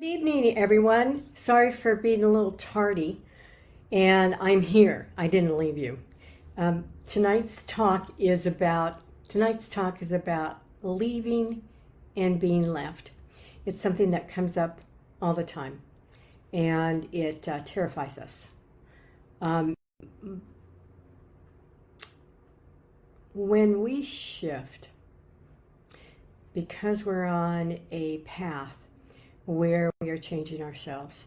Good evening, everyone. Sorry for being a little tardy, and I'm here. I didn't leave you. Tonight's talk is about leaving and being left. It's something that comes up all the time, and it terrifies us. Um, when we shift, because we're on a path where we are changing ourselves,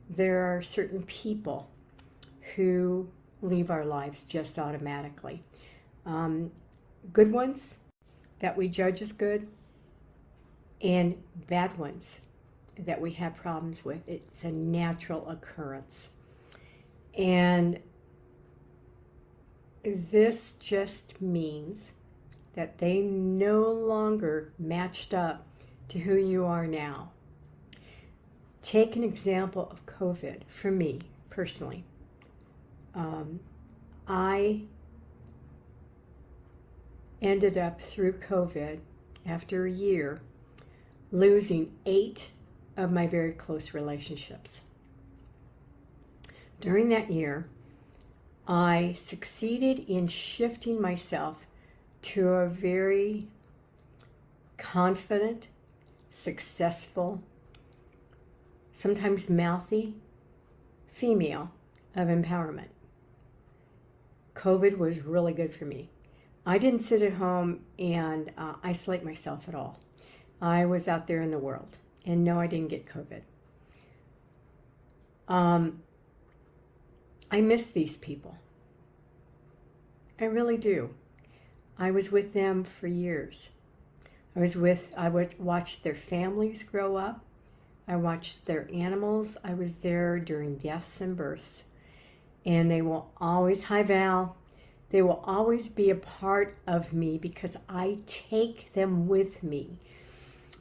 there are certain people who leave our lives just automatically. Um, Good ones that we judge as good, and bad ones that we have problems with. It's a natural occurrence. And this just means that they no longer matched up to who you are now. Take an example of COVID for me personally. I ended up through COVID, after a year, losing 8 of my very close relationships. During that year, I succeeded in shifting myself to a very confident, successful, sometimes mouthy female of empowerment. COVID was really good for me. I didn't sit at home and isolate myself at all. I was out there in the world, and no, I didn't get COVID. I miss these people. I really do. I was with them for years. I would watch their families grow up. I watched their animals. I was there during deaths and births. And they will always, hi Val, they will always be a part of me because I take them with me.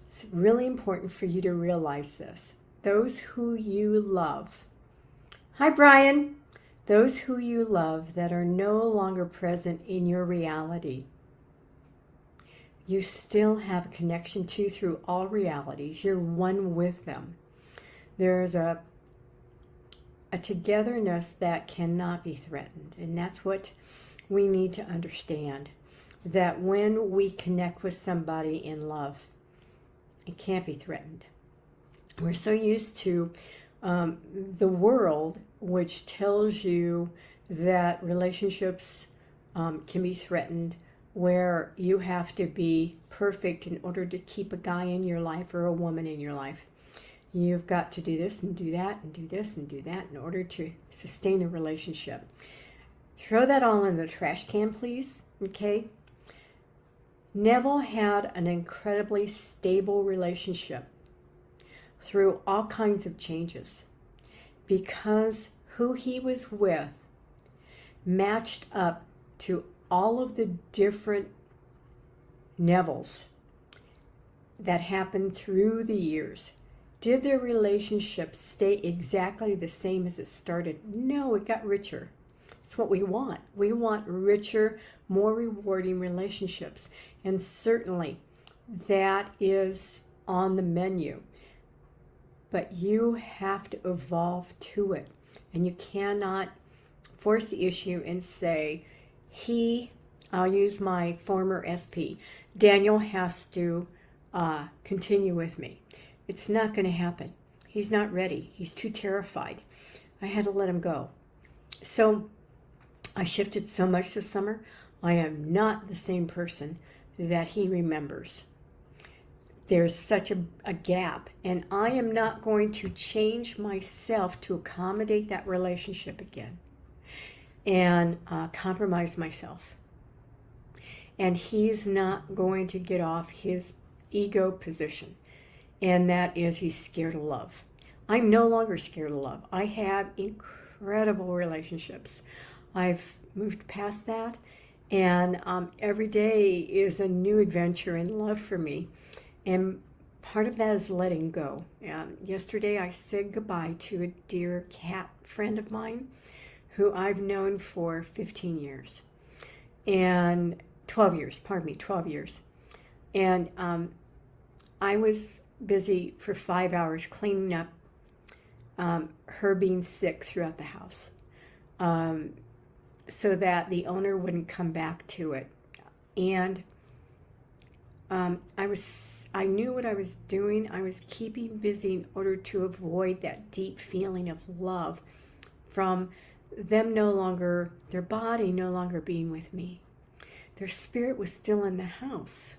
It's really important for you to realize this. Those who you love, hi Brian, those who you love that are no longer present in your reality, you still have a connection to through all realities. You're one with them. There's a togetherness that cannot be threatened. And that's what we need to understand. That when we connect with somebody in love, it can't be threatened. We're so used to the world, which tells you that relationships can be threatened, where you have to be perfect in order to keep a guy in your life or a woman in your life. You've got to do this and do that and do this and do that in order to sustain a relationship. Throw that all in the trash can, please, okay? Neville had an incredibly stable relationship through all kinds of changes because who he was with matched up to all of the different Nevilles that happened through the years. Did their relationship stay exactly the same as it started? No, it got richer. It's what we want. We want richer, more rewarding relationships. And certainly that is on the menu. But you have to evolve to it. And you cannot force the issue and say, I'll use my former SP, Daniel has to continue with me. It's not going to happen. He's not ready. He's too terrified. I had to let him go. So I shifted so much this summer. I am not the same person that he remembers. There's such a gap, and I am not going to change myself to accommodate that relationship again and compromise myself. And he's not going to get off his ego position. And that is, he's scared of love. I'm no longer scared of love. I have incredible relationships. I've moved past that, and every day is a new adventure in love for me. And part of that is letting go. Yesterday I said goodbye to a dear cat friend of mine who I've known for 15 years. And 12 years. And I was busy for 5 hours cleaning up her being sick throughout the house, so that the owner wouldn't come back to it. And I knew what I was doing. I was keeping busy in order to avoid that deep feeling of love from them no longer, their body no longer being with me. Their spirit was still in the house.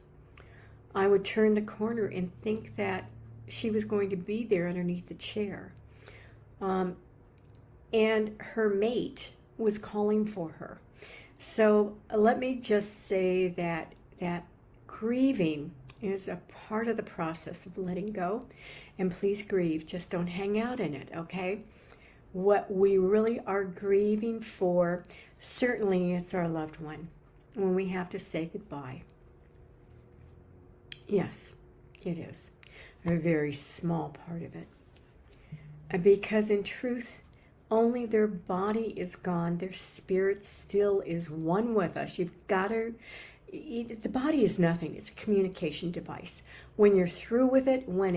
I would turn the corner and think that she was going to be there underneath the chair. And her mate was calling for her. So let me just say that grieving is a part of the process of letting go. And please grieve, just don't hang out in it, okay? What we really are grieving for, certainly it's our loved one, when we have to say goodbye. Yes, it is a very small part of it. Because in truth, only their body is gone, their spirit still is one with us. You've got to, the body is nothing, it's a communication device. When you're through with it, when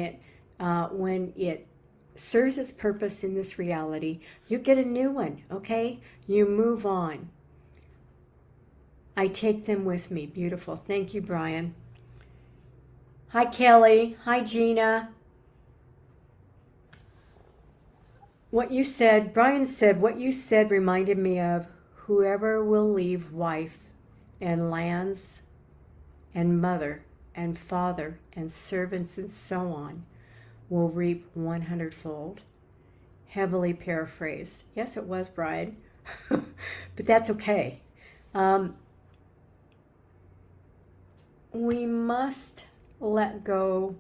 it serves its purpose in this reality, you get a new one, okay? You move on. I take them with me. Beautiful. Thank you, Brian. Hi, Kelly. Hi, Gina. What you said, Brian said, what you said reminded me of whoever will leave wife and lands and mother and father and servants and so on will reap 100-fold. Heavily paraphrased. Yes, it was, Brian. But that's okay. We must let go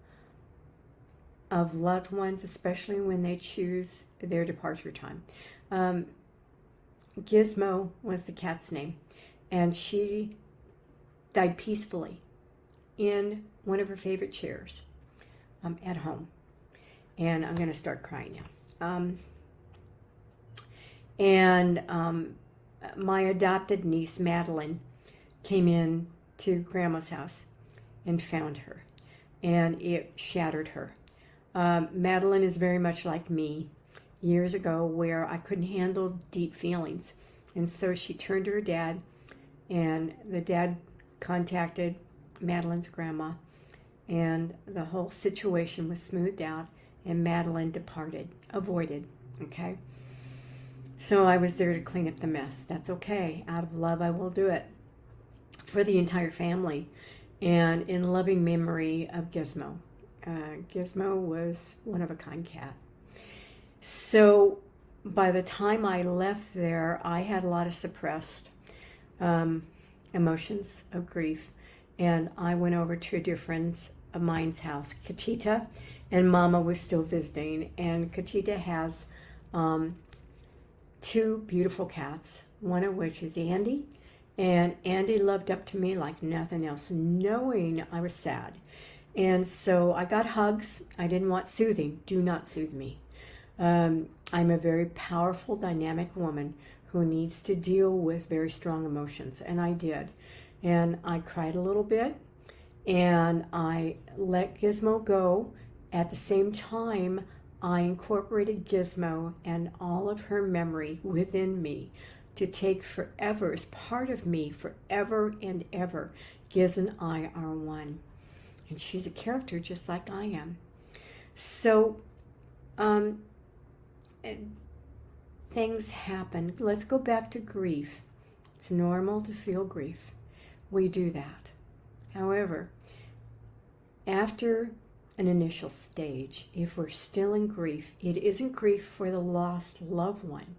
of loved ones, especially when they choose their departure time. Gizmo was the cat's name, and she died peacefully in one of her favorite chairs at home. And I'm going to start crying now. My adopted niece, Madeline, came in to Grandma's house and found her, and it shattered her. Madeline is very much like me years ago, where I couldn't handle deep feelings. And so she turned to her dad, and the dad contacted Madeline's grandma, and the whole situation was smoothed out, and Madeline avoided, okay? So I was there to clean up the mess. That's okay. Out of love, I will do it for the entire family, and in loving memory of Gizmo. Gizmo was one of a kind cat. So by the time I left there, I had a lot of suppressed emotions of grief, and I went over to a dear friend of mine's house, Katita, and Mama was still visiting, and Katita has 2 beautiful cats, one of which is Andy, and Andy loved up to me like nothing else, knowing I was sad. And so I got hugs. I didn't want soothing. Do not soothe me. I'm a very powerful, dynamic woman who needs to deal with very strong emotions, and I did. And I cried a little bit, and I let Gizmo go. At the same time, I incorporated Gizmo and all of her memory within me to take forever, as part of me, forever and ever. Giz and I are one. And she's a character just like I am. So, things happen. Let's go back to grief. It's normal to feel grief. We do that. However, after an initial stage, if we're still in grief, it isn't grief for the lost loved one.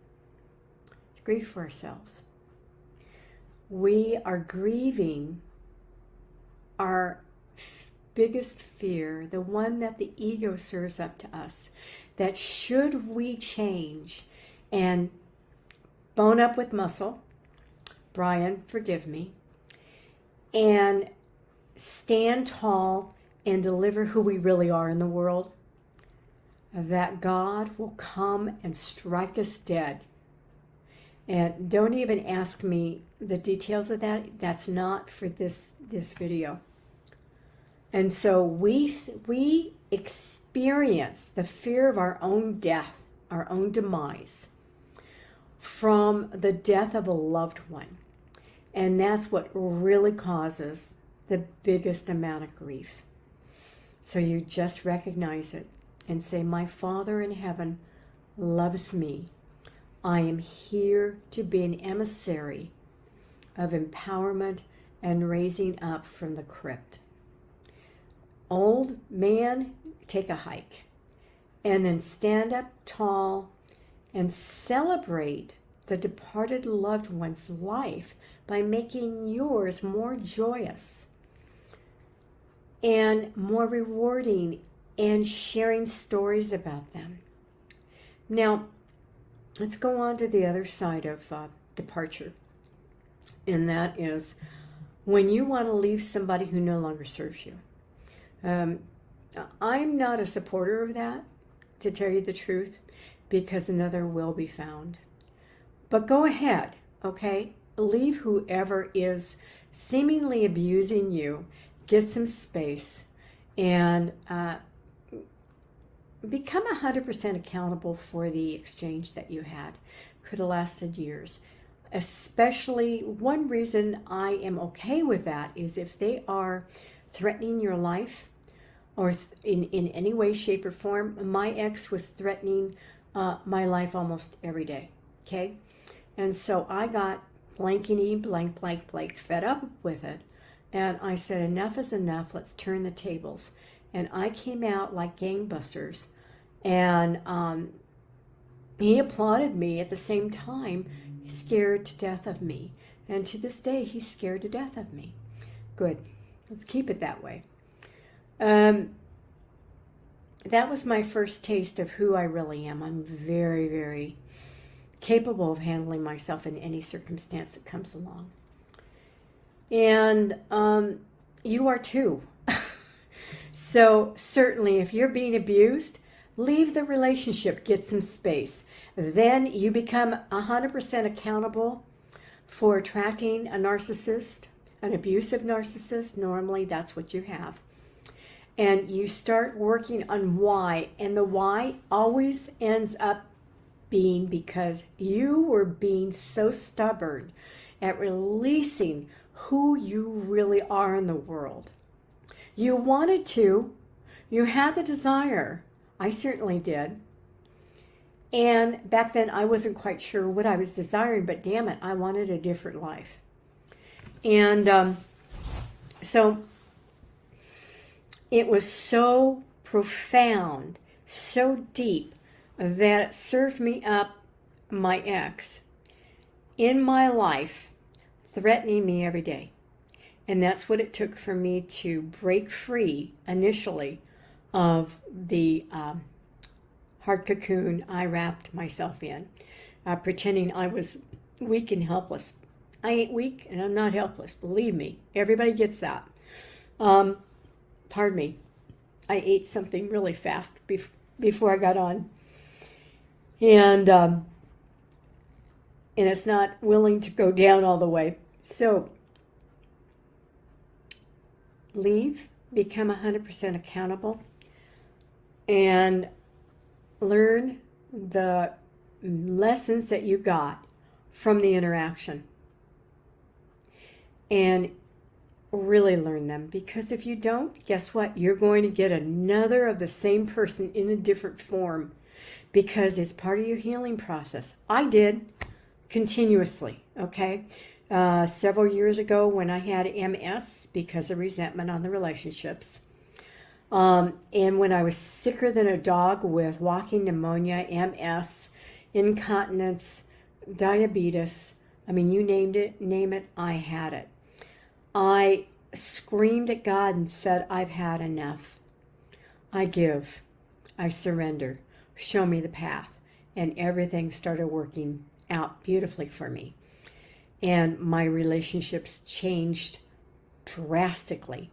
It's grief for ourselves. We are grieving our biggest fear, the one that the ego serves up to us, that should we change and bone up with muscle, Brian, forgive me, and stand tall and deliver who we really are in the world, that God will come and strike us dead. And don't even ask me the details of that. That's not for this video. And so we experience the fear of our own death, our own demise, from the death of a loved one. And that's what really causes the biggest amount of grief. So you just recognize it and say, my Father in heaven loves me. I am here to be an emissary of empowerment and raising up from the crypt. Old man, take a hike, and then stand up tall and celebrate the departed loved one's life by making yours more joyous and more rewarding and sharing stories about them. Now, let's go on to the other side of departure. And that is when you want to leave somebody who no longer serves you. I'm not a supporter of that, to tell you the truth, because another will be found. But go ahead, okay? Leave whoever is seemingly abusing you, get some space, and become 100% accountable for the exchange that you had. Could have lasted years. Especially, one reason I am okay with that is if they are threatening your life or in any way, shape, or form. My ex was threatening my life almost every day, okay? And so I got blankety blank blank blank fed up with it. And I said, enough is enough. Let's turn the tables. And I came out like gangbusters. And he applauded me at the same time, scared to death of me. And to this day, he's scared to death of me. Good. Let's keep it that way. That was my first taste of who I really am. I'm very, very capable of handling myself in any circumstance that comes along. And you are too. So certainly if you're being abused, leave the relationship, get some space. Then you become 100% accountable for attracting a narcissist, an abusive narcissist. Normally that's what you have. And you start working on why. And the why always ends up being because you were being so stubborn at releasing who you really are in the world. You wanted to. You had the desire. I certainly did. And back then I wasn't quite sure what I was desiring, but damn it, I wanted a different life. And so it was so profound, so deep, that it served me up my ex in my life, threatening me every day. And that's what it took for me to break free initially of the hard cocoon I wrapped myself in, pretending I was weak and helpless. I ain't weak and I'm not helpless, believe me. Everybody gets that. Pardon me. I ate something really fast before I got on. And it's not willing to go down all the way. So leave, become 100% accountable, and learn the lessons that you got from the interaction. And really learn them, because if you don't, guess what? You're going to get another of the same person in a different form, because it's part of your healing process. I did continuously, okay? Several years ago when I had MS because of resentment on the relationships, and when I was sicker than a dog with walking pneumonia, MS, incontinence, diabetes, I mean, you name it, I had it. I screamed at God and said, I've had enough. I give. I surrender. Show me the path. And everything started working out beautifully for me. And my relationships changed drastically.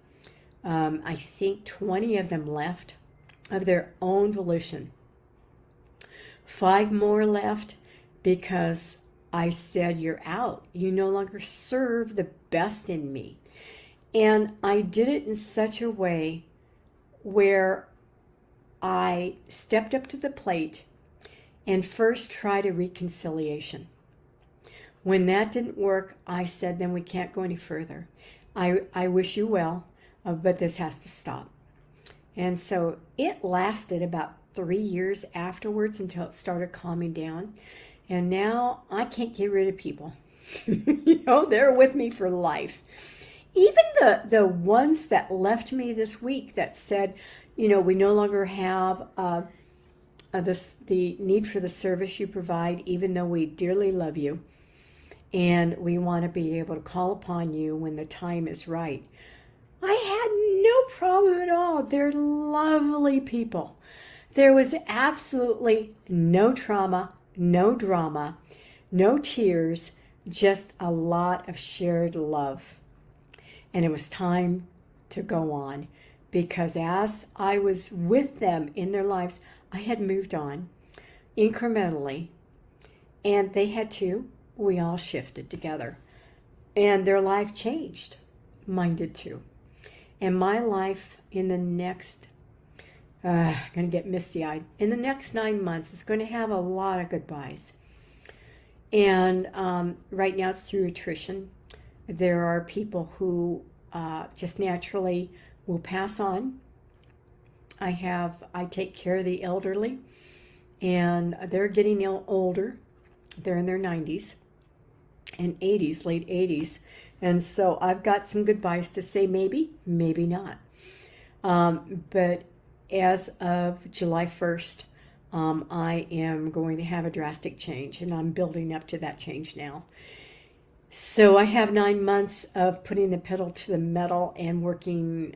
I think 20 of them left of their own volition. 5 more left because I said, you're out. You no longer serve the best in me. And I did it in such a way where I stepped up to the plate and first tried a reconciliation. When that didn't work, I said, then we can't go any further. I wish you well, but this has to stop. And so it lasted about 3 years afterwards until it started calming down. And now I can't get rid of people. They're with me for life. Even the ones that left me this week that said, we no longer have the need for the service you provide, even though we dearly love you. And we want to be able to call upon you when the time is right. I had no problem at all. They're lovely people. There was absolutely no trauma, no drama, no tears, just a lot of shared love. And it was time to go on, because as I was with them in their lives, I had moved on incrementally, and they had too. We all shifted together, and their life changed. Mine did too. And my life in the next, I'm going to get misty-eyed, in the next 9 months is going to have a lot of goodbyes. And right now it's through attrition. There are people who just naturally will pass on. I take care of the elderly, and they're getting older. They're in their 90s and 80s, late 80s. And so I've got some goodbyes to say, maybe not. But as of July 1st, I am going to have a drastic change, and I'm building up to that change now. So I have 9 months of putting the pedal to the metal and working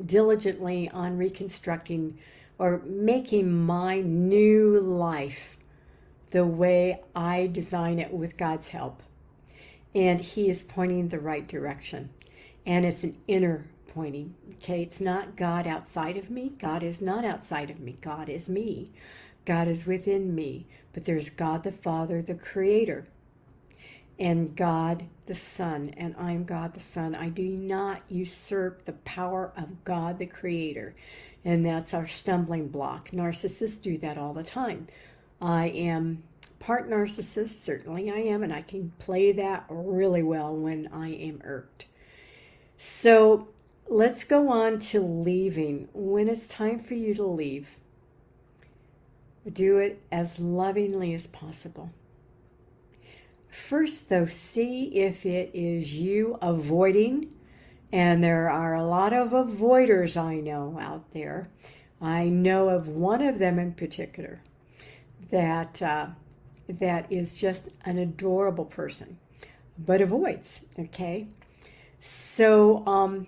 diligently on reconstructing or making my new life the way I design it with God's help. And He is pointing the right direction. And it's an inner pointing. Okay, it's not God outside of me. God is not outside of me. God is me. God is within me. But there's God the Father, the Creator, and God the Son, and I'm God the Son. I do not usurp the power of God the Creator, and that's our stumbling block. Narcissists do that all the time. I am part narcissist, certainly I am, and I can play that really well when I am irked. So let's go on to leaving. When it's time for you to leave, do it as lovingly as possible. First, though, see if it is you avoiding, and there are a lot of avoiders I know out there. I know of one of them in particular that is just an adorable person, but avoids, okay? So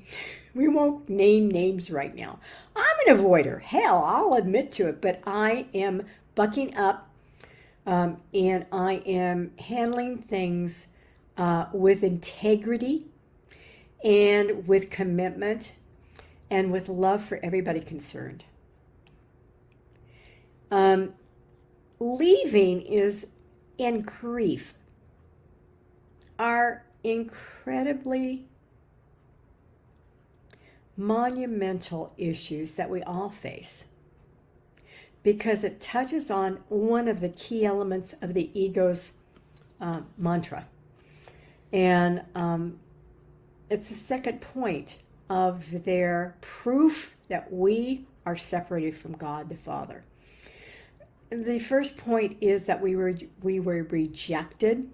we won't name names right now. I'm an avoider. Hell, I'll admit to it, but I am bucking up. And I am handling things with integrity and with commitment and with love for everybody concerned. Leaving is, in grief, are incredibly monumental issues that we all face, because it touches on one of the key elements of the ego's mantra. And it's the second point of their proof that we are separated from God the Father. The first point is that we were rejected.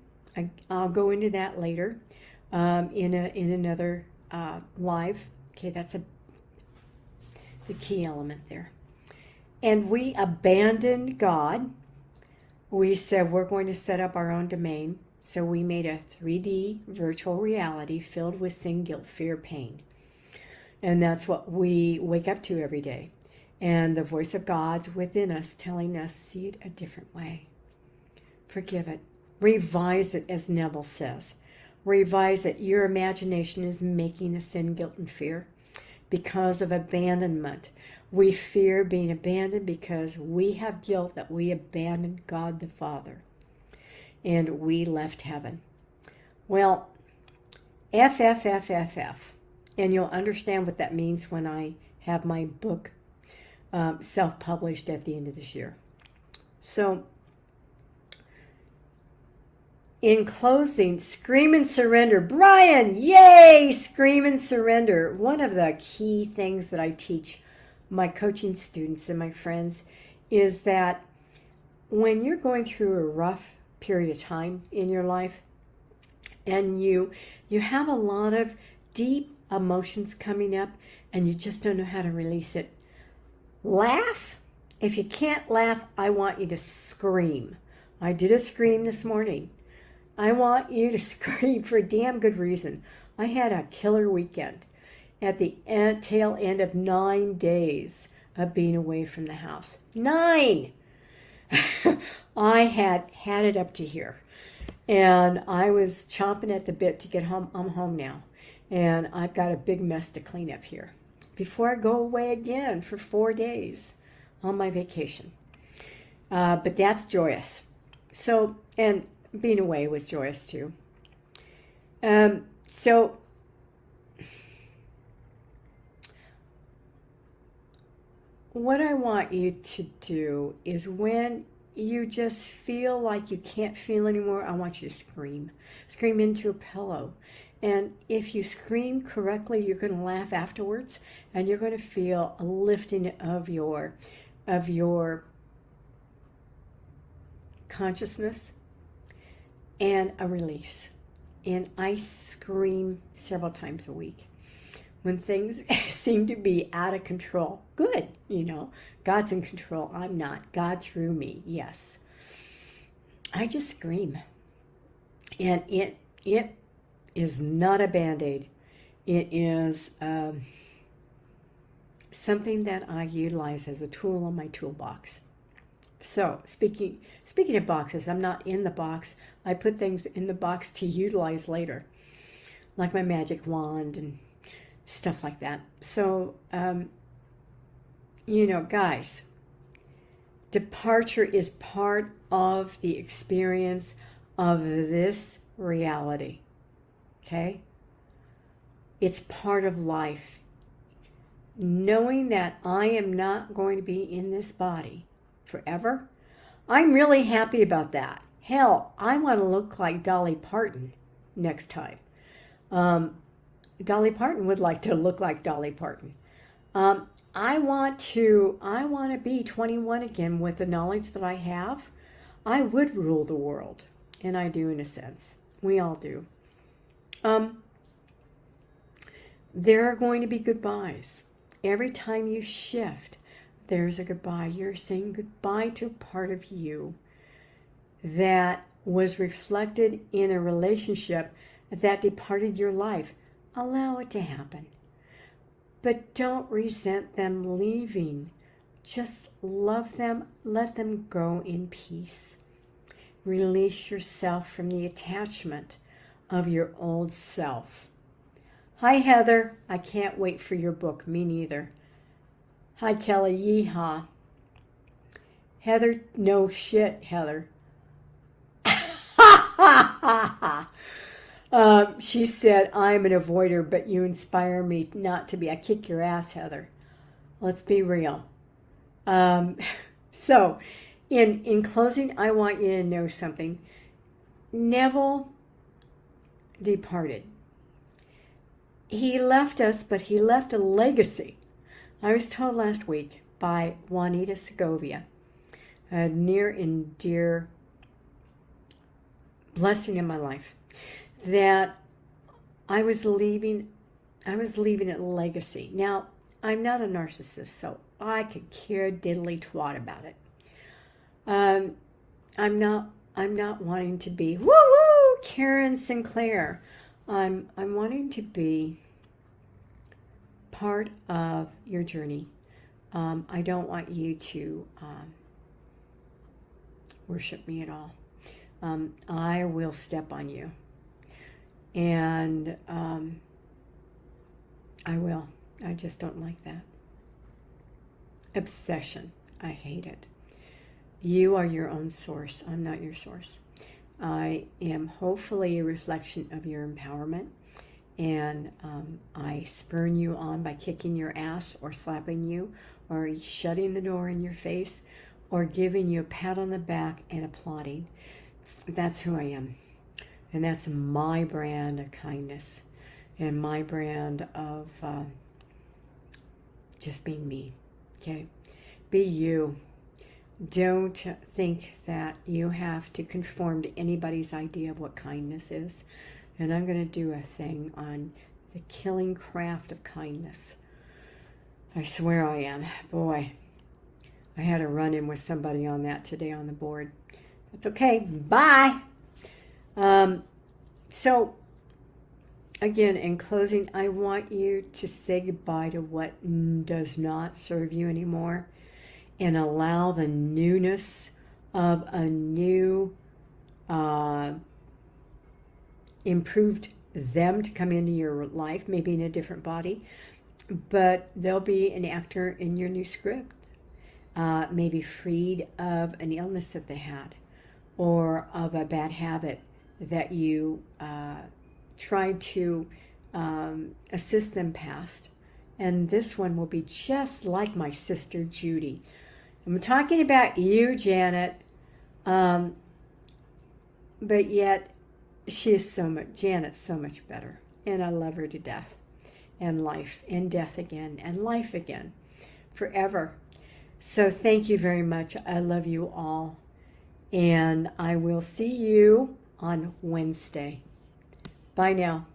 I'll go into that later in another live. Okay, that's the key element there. And we abandoned God. We said we're going to set up our own domain. So we made a 3D virtual reality filled with sin, guilt, fear, pain. And that's what we wake up to every day. And the voice of God's within us telling us, see it a different way. Forgive it. Revise it, as Neville says. Revise it. Your imagination is making the sin, guilt, and fear because of abandonment. We fear being abandoned because we have guilt that we abandoned God the Father and we left heaven. Well, F. And you'll understand what that means when I have my book self-published at the end of this year. So, in closing, scream and surrender. Brian, yay! Scream and surrender. One of the key things that I teach my coaching students and my friends is that when you're going through a rough period of time in your life and you have a lot of deep emotions coming up and you just don't know how to release it, laugh. If you can't laugh, I want you to scream. I did a scream this morning. I want you to scream for a damn good reason. I had a killer weekend at the tail end of 9 days of being away from the house. 9! I had it up to here. And I was chomping at the bit to get home. I'm home now. And I've got a big mess to clean up here before I go away again for 4 days on my vacation. But that's joyous. So, and being away was joyous too. So what I want you to do is when you just feel like you can't feel anymore, I want you to scream. Scream into a pillow. And if you scream correctly, you're going to laugh afterwards, and you're going to feel a lifting of your consciousness and a release. And I scream several times a week when things seem to be out of control. Good, God's in control. I'm not. God through me, yes. I just scream. And it is not a Band-Aid. It is something that I utilize as a tool in my toolbox. So, speaking of boxes, I'm not in the box. I put things in the box to utilize later, like my magic wand and stuff like that. So, guys, departure is part of the experience of this reality, okay? It's part of life. Knowing that I am not going to be in this body forever, I'm really happy about that. Hell, I want to look like Dolly Parton next time. Dolly Parton would like to look like Dolly Parton. I want to be 21 again with the knowledge that I have. I would rule the world, and I do in a sense. We all do. There are going to be goodbyes. Every time you shift, there's a goodbye. You're saying goodbye to a part of you that was reflected in a relationship that departed your life. Allow it to happen. But don't resent them leaving. Just love them. Let them go in peace. Release yourself from the attachment of your old self. Hi, Heather. I can't wait for your book. Me neither. Hi, Kelly. Yeehaw. Heather, no shit, Heather. She said, I'm an avoider, but you inspire me not to be. I kick your ass, Heather. Let's be real. So, in closing, I want you to know something. Neville departed. He left us, but he left a legacy. I was told last week by Juanita Segovia, a near and dear blessing in my life, that I was leaving a legacy. Now, I'm not a narcissist, so I could care diddly twat about it. I'm not wanting to be woo Karen Sinclair. I'm wanting to be part of your journey. I don't want you to worship me at all. I will step on you. And I will. I just don't like that. Obsession. I hate it. You are your own source. I'm not your source. I am hopefully a reflection of your empowerment. And I spurn you on by kicking your ass or slapping you or shutting the door in your face or giving you a pat on the back and applauding. That's who I am. And that's my brand of kindness and my brand of just being me. Okay? Be you. Don't think that you have to conform to anybody's idea of what kindness is. And I'm going to do a thing on the killing craft of kindness. I swear I am. Boy, I had a run-in with somebody on that today on the board. That's okay. Bye. So, again, in closing, I want you to say goodbye to what does not serve you anymore and allow the newness of a new, improved them to come into your life, maybe in a different body, but they'll be an actor in your new script, maybe freed of an illness that they had or of a bad habit that you tried to assist them past. And this one will be just like my sister Judy. I'm talking about you, Janet, but yet Janet's so much better, and I love her to death, and life, and death again, and life again, forever. So thank you very much. I love you all, and I will see you on Wednesday. Bye now.